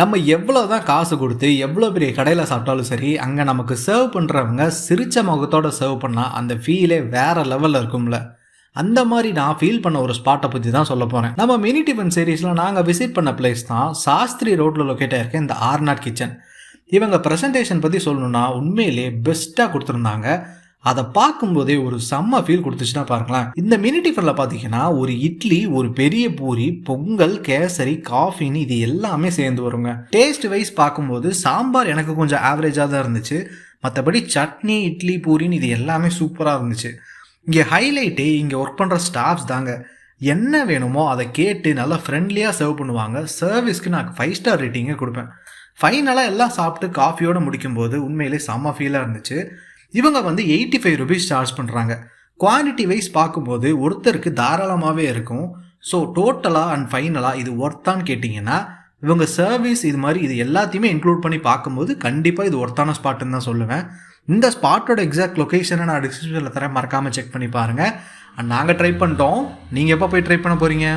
நம்ம எவ்வளோ தான் காசு குடுத்து, எவ்வளோ பெரிய கடையில சாப்பிட்டாலும் சரி, அங்க நமக்கு சர்வ் பண்றவங்க சிரிச்ச முகத்தோட சர்வ் பண்ணா, அந்த ஃபீலே வேற லெவல்ல இருக்கும்ல. அந்த மாரி நான் ஃபீல் பண்ண ஒரு ஸ்பாட்ட பத்தி தான் சொல்லப் போறேன். நம்ம மினி டிஃபன் சீரிஸ்ல நாங்க விசிட் பண்ண பிளேஸ் தான் சாஸ்திரி ரோட்ல லொகேட் ஆயிருக்க இந்த ஆர்நாட் கிச்சன். இவங்க பிரசன்டேஷன் பத்தி சொல்லணும்னா, உண்மையிலேயே பெஸ்ட்டா குடுத்திருந்தாங்க. அத பார்க்கும்போதே ஒரு செம்ம ஃபீல் குடுத்துச்சுன்னா பாருங்களேன். இந்த மினி டிஃபன்ல பார்த்தீங்கன்னா, ஒரு இட்லி, ஒரு பெரிய பூரி, பொங்கல், கேசரி, காஃபின்னு இது எல்லாமே சேர்ந்து வருங்க. டேஸ்ட் வைஸ் பார்க்கும்போது சாம்பார் எனக்கு கொஞ்சம் ஆவரேஜா தான் இருந்துச்சு. மத்தபடி சட்னி, இட்லி, பூரின்னு இது எல்லாமே சூப்பரா இருந்துச்சு. இங்க ஹைலைட்டே இங்க ஒர்க் பண்ற ஸ்டாஃப்ஸ் தாங்க. என்ன வேணுமோ அத கேட்டு நல்லா ஃப்ரெண்ட்லியா சர்வ் பண்ணுவாங்க. சர்வீஸ்க்கு நான் 5 ஸ்டார் ரேட்டிங்கே குடுப்பேன். ஃபைனலா எல்லாம் சாப்பிட்டு காஃபியோட முடிக்கும்போது உண்மையிலே செம்ம ஃபீலா இருந்துச்சு. இவங்க வந்து ₹85 சார்ஜ் பண்றாங்க. குவான்டிட்டி வைஸ் பார்க்கும்போது ஒருத்தருக்கு தாராளமாவே இருக்கும். ஸோ டோட்டலா அண்ட் ஃபைனலா இது ஒர்த்தான்னு கேட்டிங்கன்னா, இவங்க சர்வீஸ் இது மாரி இது எல்லாத்தையுமே இன்க்ளூட் பண்ணி பார்க்கும்போது கண்டிப்பா இது ஒர்த்தான ஸ்பாட்டுன்னு தான் சொல்லுவேன். இந்த ஸ்பாட்டோட எக்ஸாக்ட் லொகேஷனை நான் டிஸ்கிரிப்ஷன்ல தரேன். மறக்காம செக் பண்ணி பாருங்க. அண்ட் நாங்க ட்ரை பண்ணிட்டோம். நீங்க எப்போ போய் ட்ரை பண்ண போறீங்க?